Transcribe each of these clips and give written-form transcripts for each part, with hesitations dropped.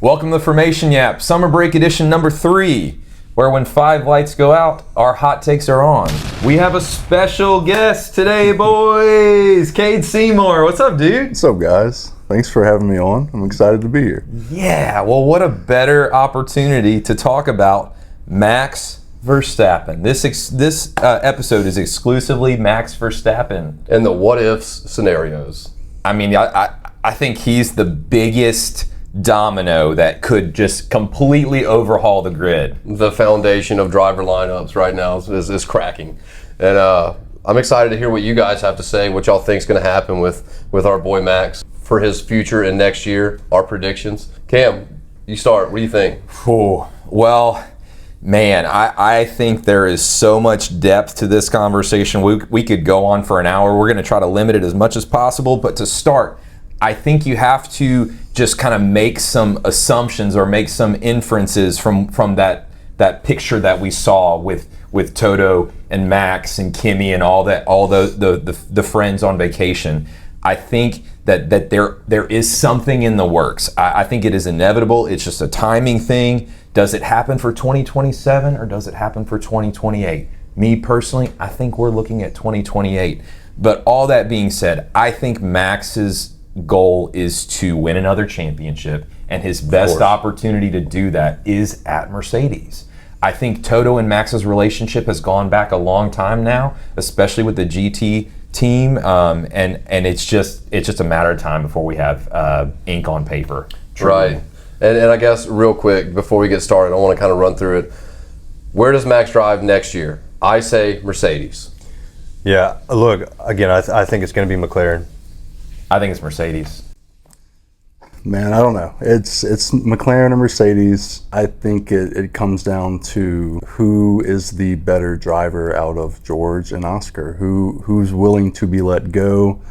Welcome to Formation Yap, Summer Break Edition number 3, where when 5 lights go out, our hot takes are on. We have a special guest today, boys! Cade Seymour. What's up, dude? What's up, guys? Thanks for having me on. I'm excited to be here. Yeah, well, what a better opportunity to talk about Max Verstappen. This episode is exclusively Max Verstappen. And the what-ifs scenarios. I mean, I think he's the biggest domino that could just completely overhaul the grid. The foundation of driver lineups right now is cracking. And I'm excited to hear what you guys have to say, what y'all think is going to happen with our boy Max for his future and next year, our predictions. Cam, you start. What do you think? Well, man, I think there is so much depth to this conversation. We could go on for an hour. We're going to try to limit it as much as possible. But to start, I think you have to just kind of make some assumptions or make some inferences from that picture that we saw with Toto and Max and Kimi and all the friends on vacation. I think that there is something in the works. I think it is inevitable. It's just a timing thing. Does it happen for 2027 or does it happen for 2028? Me personally, I think we're looking at 2028. But all that being said, I think Max's goal is to win another championship, and his best opportunity to do that is at Mercedes. I think Toto and Max's relationship has gone back a long time now, especially with the GT team, and it's just a matter of time before we have ink on paper. Right. And I guess real quick before we get started, I want to kind of run through it. Where does Max drive next year? I say Mercedes. Yeah, look, again, I think it's going to be McLaren. I think it's Mercedes. Man, I don't know. It's McLaren and Mercedes. I think it comes down to who is the better driver out of George and Oscar. Who's willing to be let go?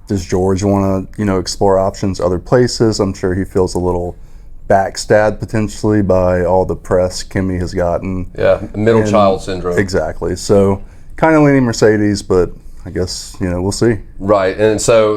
Does George want to explore options other places? I'm sure he feels a little backstabbed potentially by all the press Kimi has gotten. Yeah, middle child syndrome. Exactly. So kind of leaning Mercedes, but I guess, we'll see. Right, and so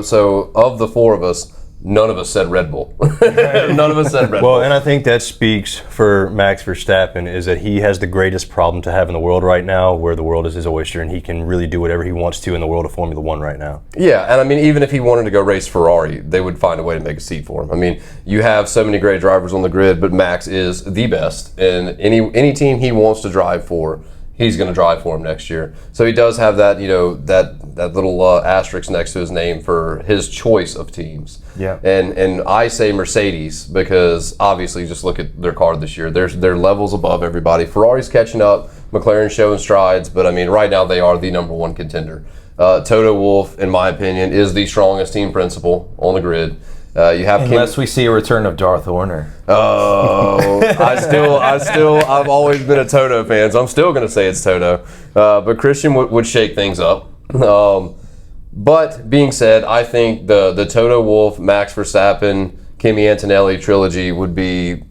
of the four of us, none of us said Red Bull. None of us said Red Bull. Well, and I think that speaks for Max Verstappen is that he has the greatest problem to have in the world right now, where the world is his oyster and he can really do whatever he wants to in the world of Formula One right now. Yeah, and I mean, even if he wanted to go race Ferrari, they would find a way to make a seat for him. I mean, you have so many great drivers on the grid, but Max is the best, and any team he wants to drive for, he's going to drive for him next year. So he does have that, that little asterisk next to his name for his choice of teams. Yeah. And I say Mercedes because obviously just look at their car this year. They're levels above everybody. Ferrari's catching up. McLaren's showing strides, but I mean, right now they are the number one contender. Toto Wolff, in my opinion, is the strongest team principal on the grid. You have Unless we see a return of Darth Horner. Oh, I've always been a Toto fan, so I'm still going to say it's Toto. But Christian would shake things up. But being said, I think the Toto Wolff, Max Verstappen, Kimi Antonelli trilogy would be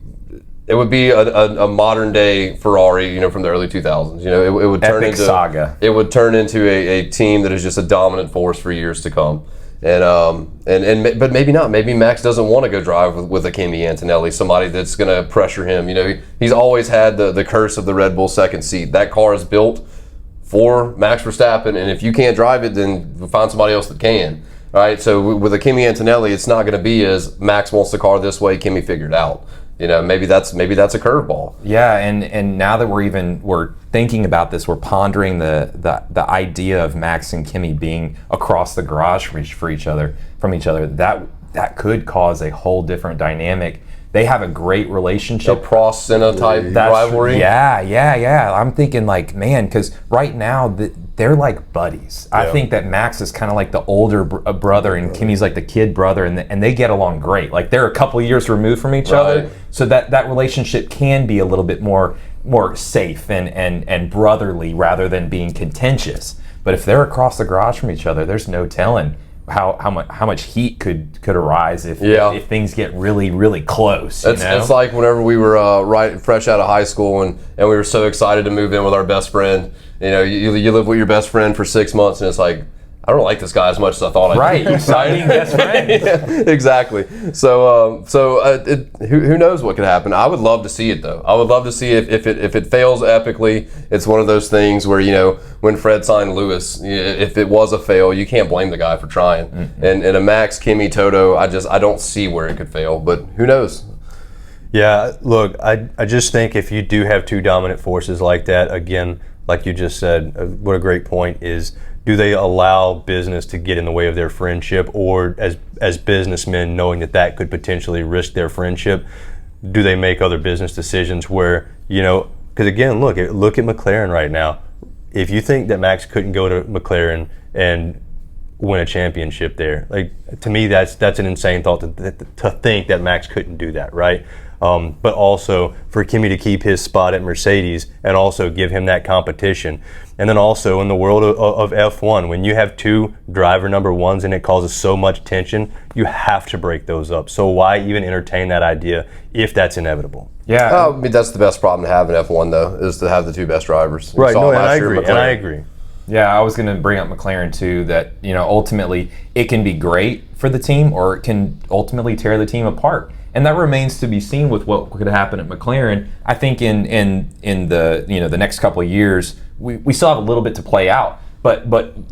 a modern day Ferrari, from the early 2000s. It would turn Epic into saga. It would turn into a team that is just a dominant force for years to come. But maybe not. Maybe Max doesn't want to go drive with a Kimi Antonelli, somebody that's going to pressure him. He's always had the curse of the Red Bull second seat. That car is built for Max Verstappen, and if you can't drive it, then find somebody else that can. All right. So with a Kimi Antonelli, it's not going to be as Max wants the car this way, Kimi figured out. Maybe that's a curveball. Yeah, and now that we're thinking about this, we're pondering the idea of Max and Kimi being across the garage from each other. That could cause a whole different dynamic. They have a great relationship. A Prost-Senna type rivalry. Yeah. I'm thinking because right now they're like buddies. Yeah. I think that Max is kind of like the older brother and Kimi's like the kid brother, and they get along great. Like they're a couple of years removed from each other, so that relationship can be a little bit more safe and brotherly rather than being contentious. But if they're across the garage from each other, there's no telling how much heat could arise if things get really, really close. It's like whenever we were fresh out of high school and we were so excited to move in with our best friend. You live with your best friend for 6 months and it's like, I don't like this guy as much as I thought I did. Right, you start being best friends. Yeah, exactly. So, who knows what could happen? I would love to see it though. I would love to see if it fails epically. It's one of those things where when Fred signed Lewis, if it was a fail, you can't blame the guy for trying. Mm-hmm. And a Max, Kimi, Toto, I don't see where it could fail. But who knows? Yeah, look, I just think if you do have two dominant forces like that, again, like you just said, what a great point is. Do they allow business to get in the way of their friendship, or as businessmen, knowing that could potentially risk their friendship, do they make other business decisions where, because again, look at McLaren right now. If you think that Max couldn't go to McLaren and win a championship there, like, to me, that's an insane thought to think that Max couldn't do that, right? But also for Kimi to keep his spot at Mercedes and also give him that competition. And then also in the world of F1, when you have two driver number ones and it causes so much tension, you have to break those up. So why even entertain that idea if that's inevitable? Yeah. I mean, that's the best problem to have in F1 though, is to have the two best drivers. Right, no, and I agree. Yeah, I was going to bring up McLaren too, that, ultimately it can be great for the team or it can ultimately tear the team apart. And that remains to be seen with what could happen at McLaren. I think in the the next couple of years, we still have a little bit to play out, but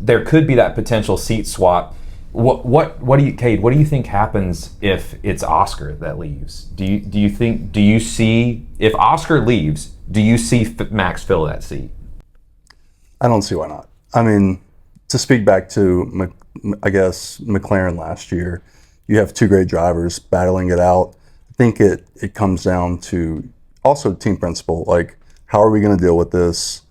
there could be that potential seat swap. What do you think happens if it's Oscar that leaves? Do you see if Oscar leaves, do you see Max fill that seat? I don't see why not. I mean, to speak back to I guess McLaren last year, you have two great drivers battling it out. I think it comes down to also team principle. Like, how are we going to deal with this?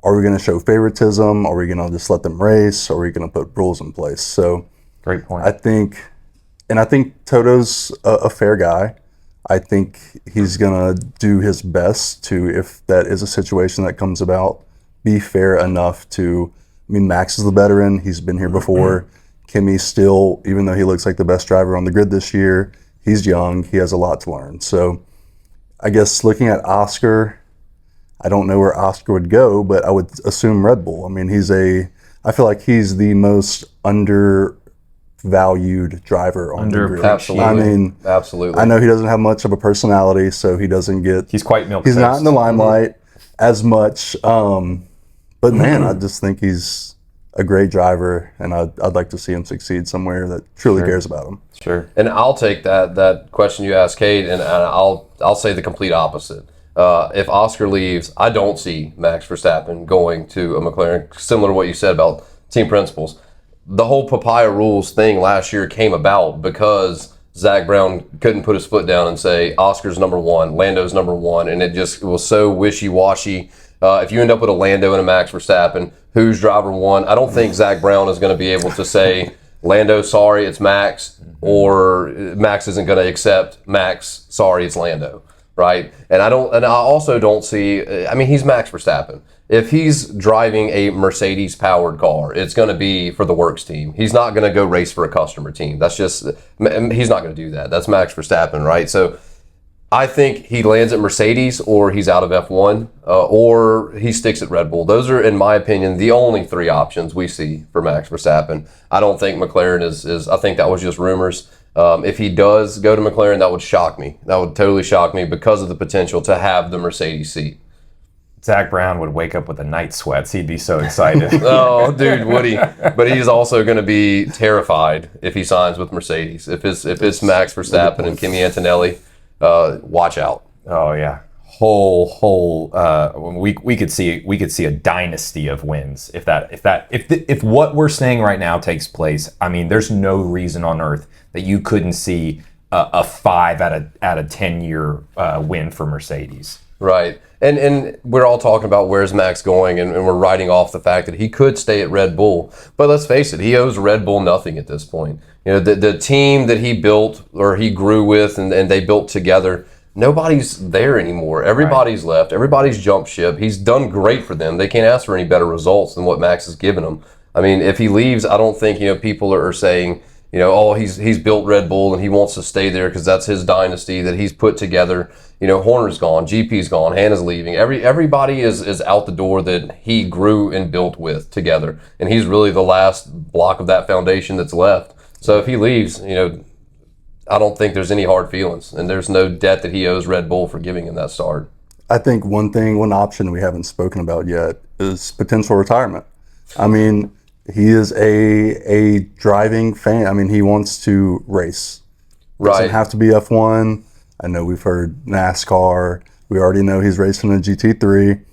Are we going to show favoritism? Are we going to just let them race? Or are we going to put rules in place? So, great point. I think Toto's a fair guy. I think he's going to do his best to, if that is a situation that comes about, be fair enough to. I mean, Max is the veteran. He's been here before. Kimi still, even though he looks like the best driver on the grid this year, he's young. He has a lot to learn. So I guess looking at Oscar, I don't know where Oscar would go, but I would assume Red Bull. I mean, I feel like he's the most undervalued driver on the grid. Absolutely. I mean, absolutely. I know he doesn't have much of a personality, so he doesn't get. He's quite milk. He's not in the limelight as much. But man, I just think he's a great driver, and I'd like to see him succeed somewhere that truly cares about him. Sure. And I'll take that question you asked, Kate, and I'll say the complete opposite. If Oscar leaves, I don't see Max Verstappen going to a McLaren, similar to what you said about team principles. The whole papaya rules thing last year came about because Zach Brown couldn't put his foot down and say Oscar's number one, Lando's number one, and it was so wishy-washy. If you end up with a Lando and a Max Verstappen, who's driver one? I don't think Zach Brown is going to be able to say, Lando, sorry, it's Max, or Max isn't going to accept Max, sorry, it's Lando, right? And I also don't see. I mean, he's Max Verstappen. If he's driving a Mercedes-powered car, it's going to be for the works team. He's not going to go race for a customer team. That's just he's not going to do that. That's Max Verstappen, right? So I think he lands at Mercedes, or he's out of F1, or he sticks at Red Bull. Those are, in my opinion, the only three options we see for Max Verstappen. I don't think McLaren is I think that was just rumors. If he does go to McLaren, that would shock me. That would totally shock me because of the potential to have the Mercedes seat. Zach Brown would wake up with a night sweats. He'd be so excited. Oh, dude, would he? But he's also going to be terrified if he signs with Mercedes. If it's Max Verstappen and Kimi Antonelli, watch out. Oh yeah, we could see a dynasty of wins if what we're saying right now takes place. I mean, there's no reason on earth that you couldn't see a 5 out of 10 year win for Mercedes. Right. And we're all talking about where's Max going, and we're writing off the fact that he could stay at Red Bull. But let's face it, he owes Red Bull nothing at this point. You know, the team that he built or he grew with and they built together, nobody's there anymore. Everybody's left. Everybody's jumped ship. He's done great for them. They can't ask for any better results than what Max has given them. I mean, if he leaves, I don't think, people are saying, he's built Red Bull and he wants to stay there because that's his dynasty that he's put together. Horner's gone, GP's gone, Hannah's leaving. Everybody is out the door that he grew and built with together, and he's really the last block of that foundation that's left. So if he leaves, I don't think there's any hard feelings, and there's no debt that he owes Red Bull for giving him that start. I think one option we haven't spoken about yet is potential retirement. I mean, he is a driving fan. I mean, he wants to race. Doesn't have to be F1. I know we've heard NASCAR. We already know he's racing a GT3.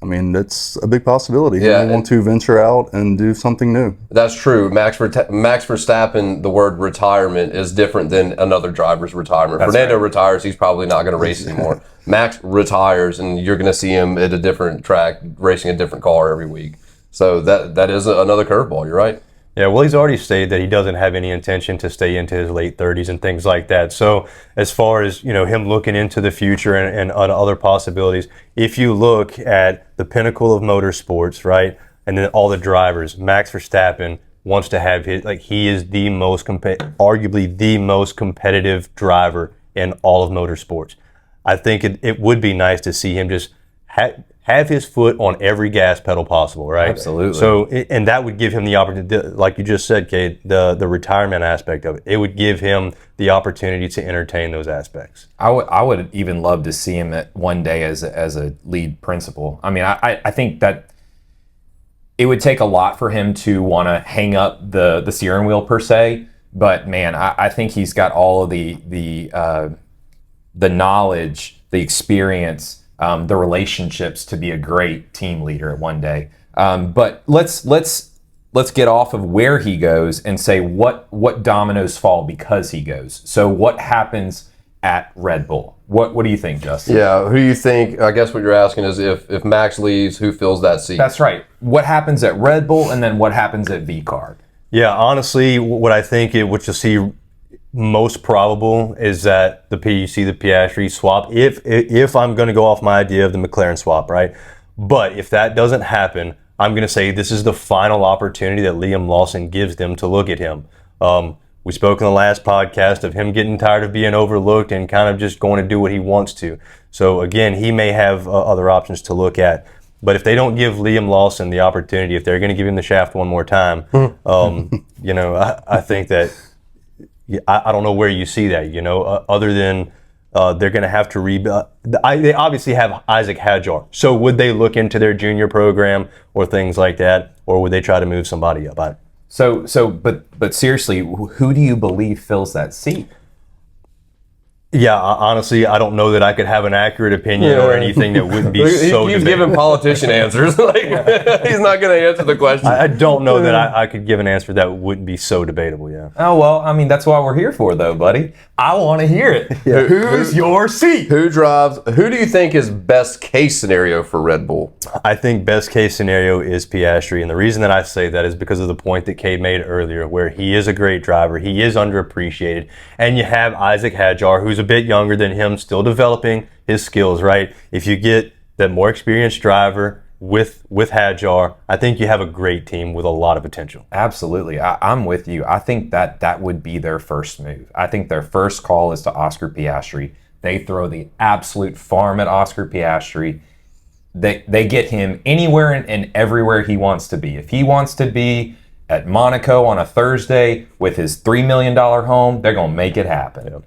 I mean, that's a big possibility. Yeah, he may want to venture out and do something new. That's true. Max Verstappen, the word retirement is different than another driver's retirement. Fernando retires, he's probably not going to race anymore. Max retires, and you're going to see him at a different track, racing a different car every week. So that is another curveball. You're right. Yeah, well, he's already stated that he doesn't have any intention to stay into his late 30s and things like that. So as far as, him looking into the future and other possibilities, if you look at the pinnacle of motorsports, right, and then all the drivers, Max Verstappen wants to have he is the most, arguably the most competitive driver in all of motorsports. I think it would be nice to see him just have his foot on every gas pedal possible, right? Absolutely. So, and that would give him the opportunity, like you just said, Kate, the retirement aspect of it. It would give him the opportunity to entertain those aspects. I would even love to see him one day as a lead principal. I mean, I think that it would take a lot for him to want to hang up the steering wheel per se, but man, I think he's got all of the knowledge, the experience, the relationships to be a great team leader one day. But let's get off of where he goes and say what dominoes fall because he goes. So what happens at Red Bull? What do you think, Justin? Yeah, who do you think? I guess what you're asking is if Max leaves, who fills that seat? That's right. What happens at Red Bull, and then what happens at V-Card? Yeah, honestly, what I think what you'll see most probable is that you see the Piastri swap. If I'm going to go off my idea of the McLaren swap, right? But if that doesn't happen, I'm going to say this is the final opportunity that Liam Lawson gives them to look at him. We spoke in the last podcast of him getting tired of being overlooked and kind of just going to do what he wants to. So again, he may have other options to look at. But if they don't give Liam Lawson the opportunity, if they're going to give him the shaft one more time, I think that I don't know where you see that, other than they're going to have to rebuild. They obviously have Isaac Hadjar. So would they look into their junior program or things like that, or would they try to move somebody up? But seriously, who do you believe fills that seat? Yeah, honestly, I don't know that I could have an accurate opinion or anything that wouldn't be so He's giving politician answers. He's not going to answer the question. I don't know that I could give an answer that wouldn't be so debatable, yeah. Oh, well, I mean, that's what we're here for, though, buddy. I want to hear it. Yeah. Who's your seat? Who do you think is best case scenario for Red Bull? I think best case scenario is Piastri, and the reason that I say that is because of the point that Kate made earlier, where he is a great driver, he is underappreciated, and you have Isaac Hadjar, who's a bit younger than him, still developing his skills, right? If you get that more experienced driver with Hadjar, I think you have a great team with a lot of potential. Absolutely. I'm with you. I think that would be their first move. I think their first call is to Oscar Piastri. They throw the absolute farm at Oscar Piastri. They get him anywhere and everywhere he wants to be. If he wants to be at Monaco on a Thursday with his $3 million home, they're going to make it happen.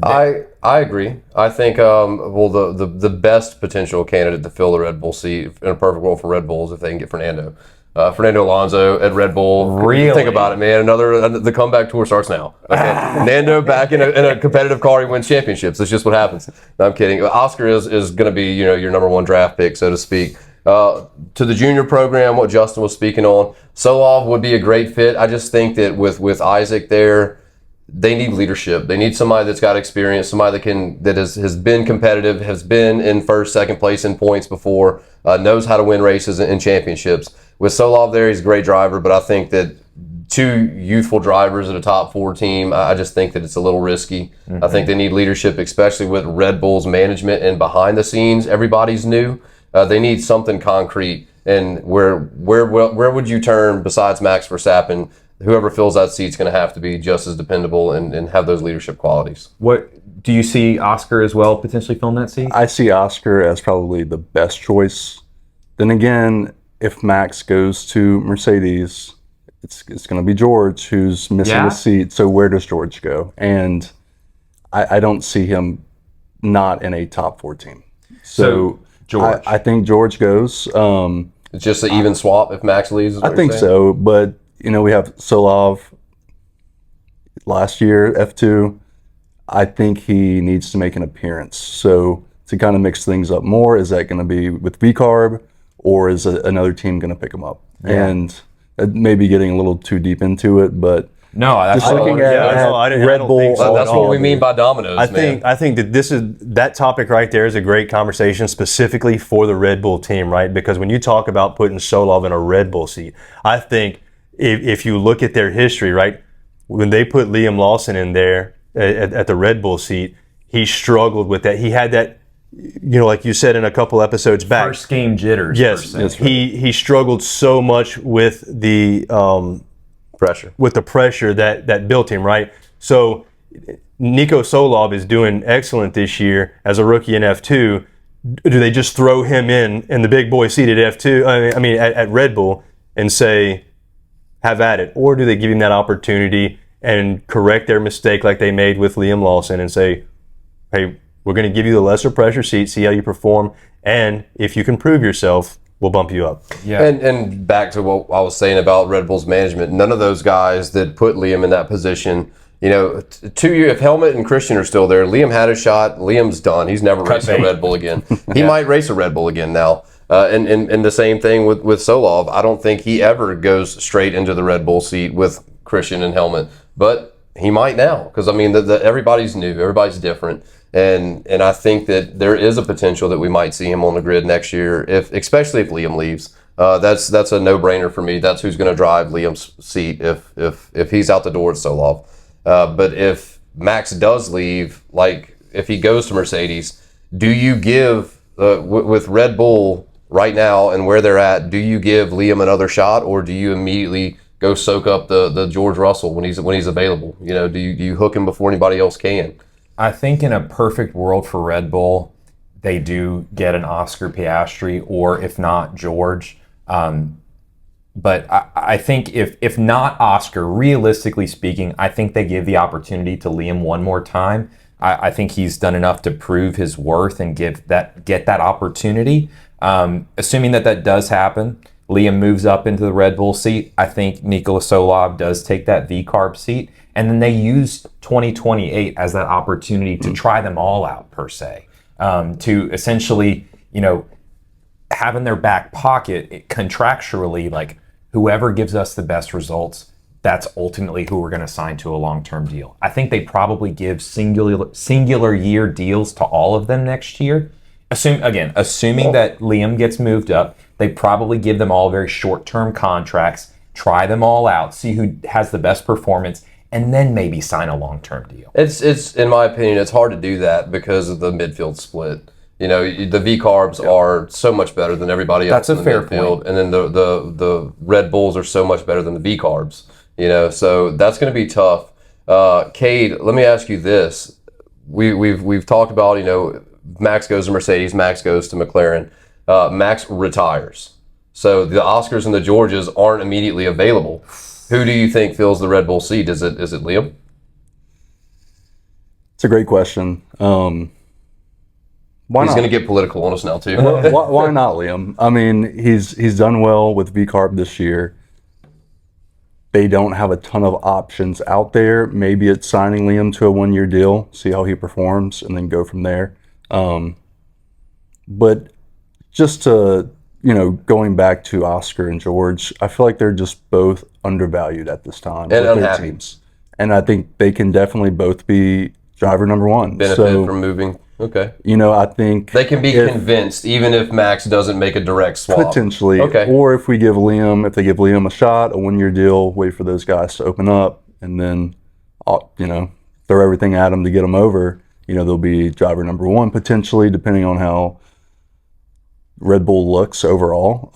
I agree. I think the best potential candidate to fill the Red Bull seat in a perfect world for Red Bull is if they can get Fernando Alonso at Red Bull. Really? Think about it, man. The comeback tour starts now. Okay? Nando back in a competitive car, he wins championships. That's just what happens. No, I'm kidding. Oscar is going to be your number one draft pick, so to speak. To the junior program, what Justin was speaking on, Solov would be a great fit. I just think that with Isaac there, they need leadership. They need somebody that's got experience, somebody that has been competitive, has been in first, second place in points before, knows how to win races and championships. With Solov there, he's a great driver, but I think that two youthful drivers at a top 4 team, I just think that it's a little risky. Mm-hmm. I think they need leadership, especially with Red Bull's management and behind the scenes, everybody's new. They need something concrete. And where would you turn besides Max Verstappen whoever fills that seat is going to have to be just as dependable and have those leadership qualities. What do you see Oscar as well potentially filling that seat? I see Oscar as probably the best choice. Then again, if Max goes to Mercedes, it's going to be George who's missing the seat. So where does George go? And I don't see him not in a top 4 team. So George. I think George goes. It's just an even swap if Max leaves. Is what I think you're saying? so, but we have Solov last year, F2. I think he needs to make an appearance. So to kind of mix things up more, is that going to be with VCARB, or is another team going to pick him up? Yeah. And maybe getting a little too deep into it, but No, that's just looking at Red Bull. That's what we mean by dominoes. I think that that topic right there is a great conversation specifically for the Red Bull team, right? Because when you talk about putting Solov in a Red Bull seat, I think if you look at their history, right, when they put Liam Lawson in there at the Red Bull seat, he struggled with that. He had that, like you said in a couple episodes back. First game jitters. Yes, he struggled so much with the pressure that built him, right? So Nico Solov is doing excellent this year as a rookie in F2. Do they just throw him in the big boy seat at F2? I mean, at Red Bull and say, have at it? Or do they give him that opportunity and correct their mistake like they made with Liam Lawson and say, hey, we're going to give you the lesser pressure seat, see how you perform, and if you can prove yourself, we'll bump you up. Yeah. And back to what I was saying about Red Bull's management, none of those guys that put Liam in that position, 2 years, if Helmut and Christian are still there, Liam had a shot, Liam's done. He's never racing a Red Bull again. He might race a Red Bull again now. And the same thing with Solov. I don't think he ever goes straight into the Red Bull seat with Christian and Helmut, but he might now, because I mean, everybody's new, everybody's different. And I think that there is a potential that we might see him on the grid next year, especially if Liam leaves. That's a no-brainer for me. That's who's going to drive Liam's seat if he's out the door at Solov. But if Max does leave, like if he goes to Mercedes, do you give with Red Bull right now and where they're at? Do you give Liam another shot, or do you immediately go soak up the George Russell when he's available? Do you hook him before anybody else can? I think in a perfect world for Red Bull, they do get an Oscar Piastri, or if not, George. But I think if not Oscar, realistically speaking, I think they give the opportunity to Liam one more time. I think he's done enough to prove his worth and get that opportunity. Assuming that does happen, Liam moves up into the Red Bull seat. I think Nikola Solov does take that VCARB seat. And then they use 2028 as that opportunity to try them all out, per se, to essentially, have in their back pocket contractually, like, whoever gives us the best results, that's ultimately who we're going to sign to a long-term deal. I think they probably give singular year deals to all of them next year. Assuming that Liam gets moved up, they probably give them all very short-term contracts, try them all out, see who has the best performance, and then maybe sign a long-term deal. It's in my opinion, it's hard to do that because of the midfield split. The V-Carbs are so much better than everybody else in the midfield. And then the Red Bulls are so much better than the V-Carbs. So that's going to be tough. Cade, let me ask you this. We've talked about, Max goes to Mercedes, Max goes to McLaren. Max retires. So the Oscars and the Georges aren't immediately available. Who do you think fills the Red Bull seat? Is it Liam? It's a great question. Why He's not? going to get political on us now too. why not Liam? I mean, he's done well with VCARB this year. They don't have a ton of options out there. Maybe it's signing Liam to a 1-year deal, see how he performs, and then go from there. But just to, going back to Oscar and George, I feel like they're just both undervalued at this time. And with their unhappy. teams. And I think they can definitely both be driver number one. Benefit from moving. Okay. I think They can be convinced even if Max doesn't make a direct swap. potentially, Okay. or if they give Liam a shot, a 1-year deal, wait for those guys to open up, and then, throw everything at them to get them over. They'll be driver number one potentially, depending on how Red Bull looks overall.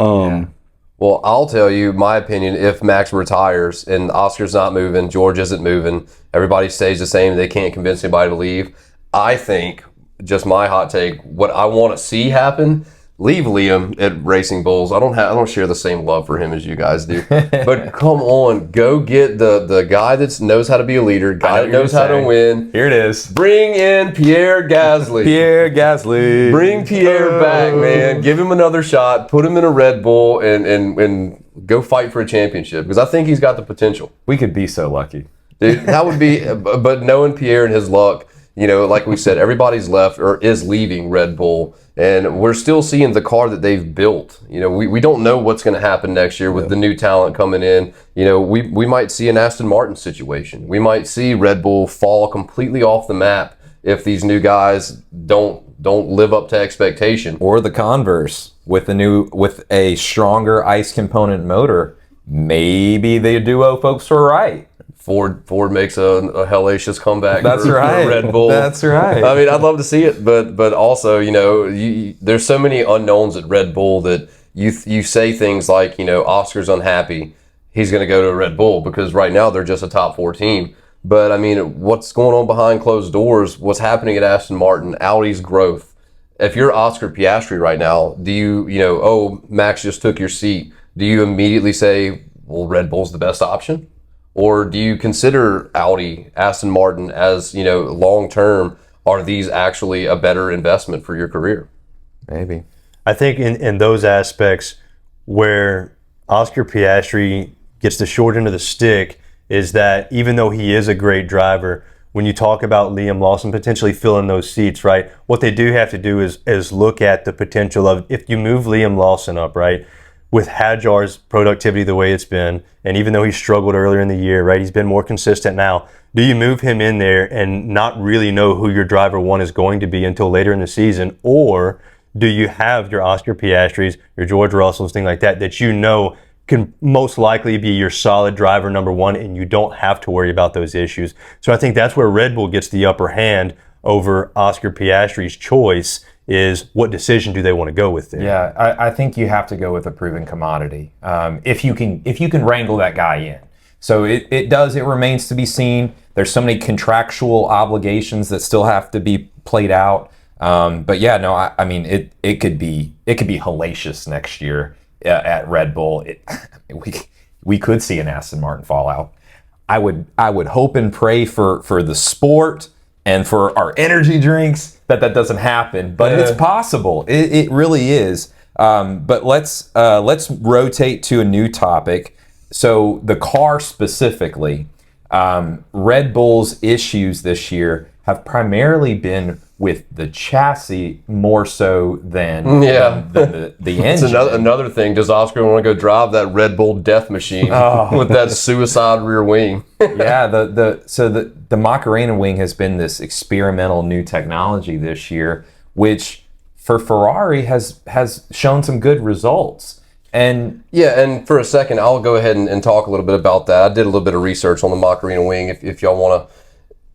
Well, I'll tell you my opinion. If Max retires and Oscar's not moving, George isn't moving, everybody stays the same, they can't convince anybody to leave, I think, just my hot take, what I want to see happen, leave Liam at Racing Bulls. I don't share the same love for him as you guys do. But come on, go get the guy that knows how to be a leader, guy that knows how to win. Here it is. Bring in Pierre Gasly. Pierre Gasly. Bring Pierre back, man. Give him another shot. Put him in a Red Bull and go fight for a championship, because I think he's got the potential. We could be so lucky. Dude, that would be, but knowing Pierre and his luck, you know, like we said, everybody's left or is leaving Red Bull, and we're still seeing the car that they've built. You know, we don't know what's going to happen next year with the new talent coming in. You know, we might see an Aston Martin situation. We might see Red Bull fall completely off the map if these new guys don't live up to expectation. Or the converse, with a stronger ICE component motor, maybe the duo folks were right. Ford makes a hellacious comeback. That's for right. Red Bull. That's right. I mean, I'd love to see it, but also, you know, there's so many unknowns at Red Bull that you say things like, you know, Oscar's unhappy, he's going to go to a Red Bull, because right now they're just a top 4 team. But I mean, what's going on behind closed doors? What's happening at Aston Martin? Audi's growth. If you're Oscar Piastri right now, do you know, oh, Max just took your seat, do you immediately say, well, Red Bull's the best option? Or do you consider Audi, Aston Martin as, you know, long-term, are these actually a better investment for your career? Maybe. I think in those aspects where Oscar Piastri gets the short end of the stick is that even though he is a great driver, when you talk about Liam Lawson potentially filling those seats, right, what they do have to do is look at the potential of, if you move Liam Lawson up, right, with Hadjar's productivity the way it's been, and even though he struggled earlier in the year, right, he's been more consistent now. Do you move him in there and not really know who your driver one is going to be until later in the season? Or do you have your Oscar Piastris, your George Russells, things like that you know can most likely be your solid driver number one, and you don't have to worry about those issues? So I think that's where Red Bull gets the upper hand over Oscar Piastri's choice, is what decision do they want to go with there? Yeah, I think you have to go with a proven commodity if you can wrangle that guy in. So it remains to be seen. There's so many contractual obligations that still have to be played out. But yeah, no, I mean it could be hellacious next year at Red Bull. We could see an Aston Martin fallout. I would hope and pray for the sport and for our energy drinks that doesn't happen, but it's possible. It really is. But let's rotate to a new topic. So the car specifically, Red Bull's issues this year have primarily been with the chassis more so than the engine. It's another thing. Does Oscar want to go drive that Red Bull death machine with that suicide rear wing? Yeah, the Macarena wing has been this experimental new technology this year, which for Ferrari has shown some good results. And for a second, I'll go ahead and talk a little bit about that. I did a little bit of research on the Macarena wing. If y'all want to,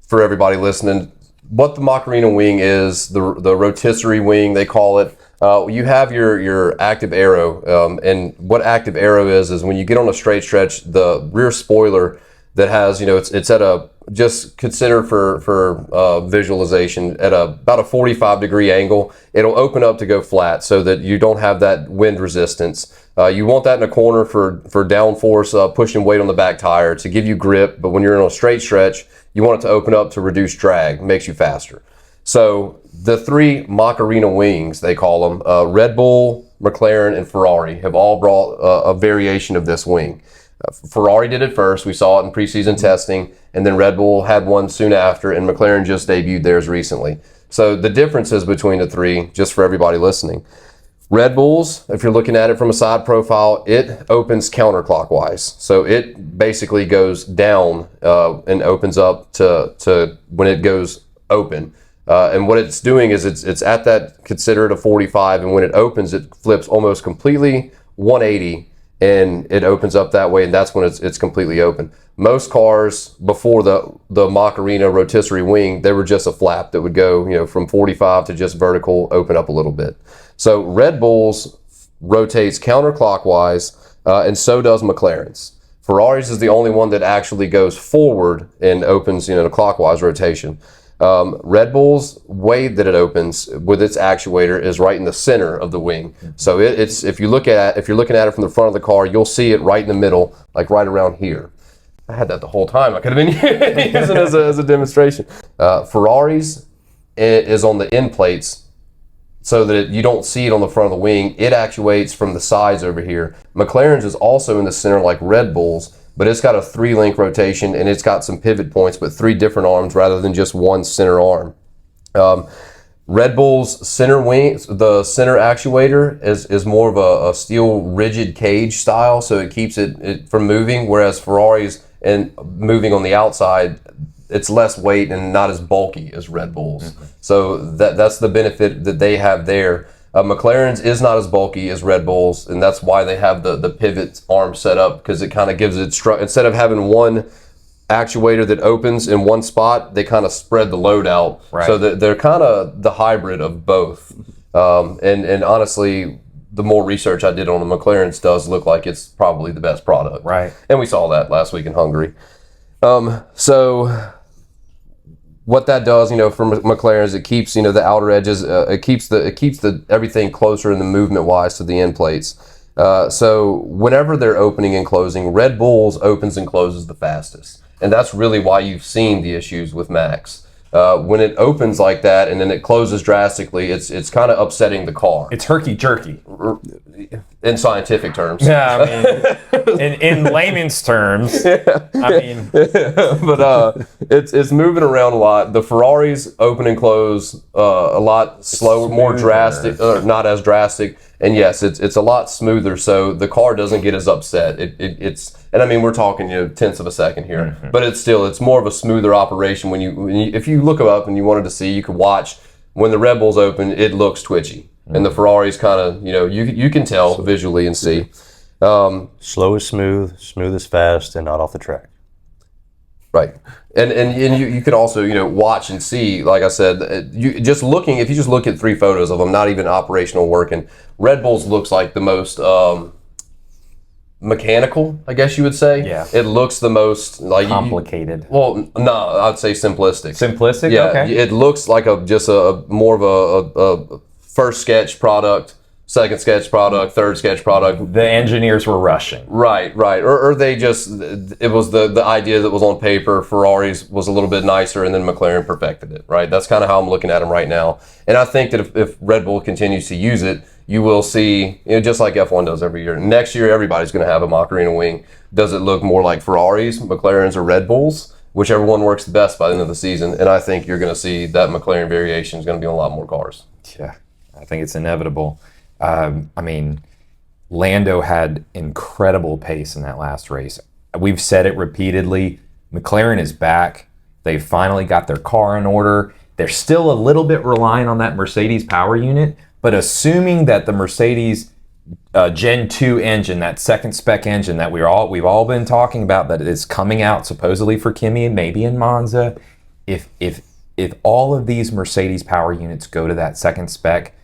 for everybody listening, what the Macarena wing is, the rotisserie wing they call it. You have your active aero, and what active aero is when you get on a straight stretch, the rear spoiler that has, it's at a, just consider for visualization, at about a 45-degree angle, it'll open up to go flat so that you don't have that wind resistance. You want that in a corner for downforce, pushing weight on the back tire to give you grip, but when you're in a straight stretch, you want it to open up to reduce drag, makes you faster. So the three Macarena wings, they call them, Red Bull, McLaren, and Ferrari have all brought a variation of this wing. Ferrari did it first. We saw it in preseason testing, and then Red Bull had one soon after, and McLaren just debuted theirs recently. So the differences between the three, just for everybody listening. Red Bulls, if you're looking at it from a side profile, it opens counterclockwise. So it basically goes down and opens up to when it goes open. And what it's doing is it's at that, consider it a 45, and when it opens, it flips almost completely 180, and it opens up that way, and that's when it's completely open. Most cars before the Macarena rotisserie wing, they were just a flap that would go, from 45 to just vertical, open up a little bit. So Red Bull's rotates counterclockwise. and so does McLaren's. Ferrari's is the only one that actually goes forward and opens, a clockwise rotation. Red Bull's way that it opens with its actuator is right in the center of the wing. So if you're looking at it from the front of the car, you'll see it right in the middle, like right around here. I had that the whole time. I could have been using it as a demonstration. Ferrari's is on the end plates, so that you don't see it on the front of the wing. It actuates from the sides over here. McLaren's is also in the center like Red Bull's, but it's got a 3-link rotation and it's got some pivot points, but 3 different arms rather than just one center arm. Red Bull's center wing, the center actuator is more of a steel rigid cage style, so it keeps it from moving, whereas Ferrari's and moving on the outside, it's less weight and not as bulky as Red Bull's. So that's the benefit that they have there. McLaren's is not as bulky as Red Bull's, and that's why they have the pivot arm set up, because it kind of gives it instead of having one actuator that opens in one spot, they kind of spread the load out. Right. So that they're kind of the hybrid of both. And honestly, the more research I did on the McLaren's does look like it's probably the best product. Right. And we saw that last week in Hungary. So what that does, for McLaren's, it keeps, the outer edges, it keeps the everything closer in the movement wise to the end plates. So whenever they're opening and closing, Red Bull's opens and closes the fastest. And that's really why you've seen the issues with Max. When it opens like that and then it closes drastically, it's kind of upsetting the car. It's herky-jerky. In scientific terms. Yeah, I mean, in layman's terms, I mean. But it's moving around a lot. The Ferraris open and close a lot slower, more drastic, not as drastic. And yes, it's a lot smoother, so the car doesn't get as upset. And I mean, we're talking tenths of a second here, but it's more of a smoother operation. When you if you look up and you wanted to see, you could watch when the Red Bull's open, it looks twitchy, and the Ferrari's kind of you can tell visually and see. Slow is smooth, smooth is fast, and not off the track. Right, and you could also watch and see. Like I said, if you just look at 3 photos of them, not even operational working, Red Bull's looks like the most mechanical, I guess you would say. Yeah. It looks the most like Complicated. Well, no, I'd say simplistic. Simplistic? Yeah, Okay. it looks like just a more of a first sketch product, second sketch product, third sketch product. The engineers were rushing. Right. Or they just, it was the idea that was on paper. Ferrari's was a little bit nicer, and then McLaren perfected it, right? That's kind of how I'm looking at them right now. And I think that if Red Bull continues to use it, you will see, just like F1 does every year. Next year, everybody's going to have a Macarena wing. Does it look more like Ferrari's, McLaren's, or Red Bull's? Whichever one works the best by the end of the season. And I think you're going to see that McLaren variation is going to be on a lot more cars. Yeah, I think it's inevitable. I mean, Lando had incredible pace in that last race. We've said it repeatedly. McLaren is back. They've finally got their car in order. They're still a little bit relying on that Mercedes power unit, but assuming that the Mercedes Gen 2 engine, that second spec engine that we've all been talking about, that is coming out supposedly for Kimi and maybe in Monza, if all of these Mercedes power units go to that second spec,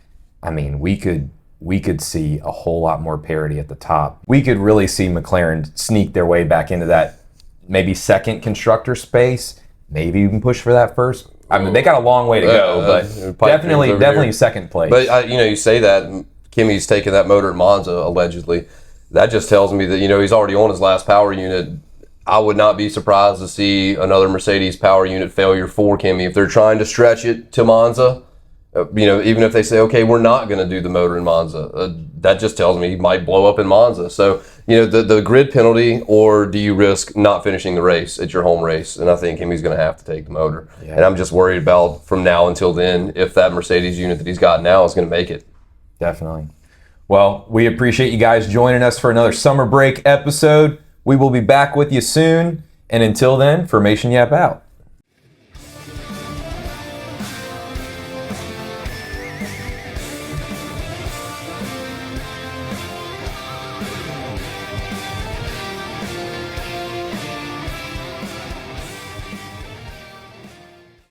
I mean, we could see a whole lot more parity at the top. We could really see McLaren sneak their way back into that maybe second constructor space, maybe even push for that first. I mean, they got a long way to go, but definitely second place. But you say that Kimi's taking that motor at Monza allegedly. That just tells me that he's already on his last power unit. I would not be surprised to see another Mercedes power unit failure for Kimi if they're trying to stretch it to Monza. Even if they say, okay, we're not going to do the motor in Monza, that just tells me he might blow up in Monza. So, the grid penalty, or do you risk not finishing the race at your home race? And I think Kimi's going to have to take the motor. Yeah. And I'm just worried about from now until then if that Mercedes unit that he's got now is going to make it. Definitely. Well, we appreciate you guys joining us for another summer break episode. We will be back with you soon. And until then, Formation Yap out.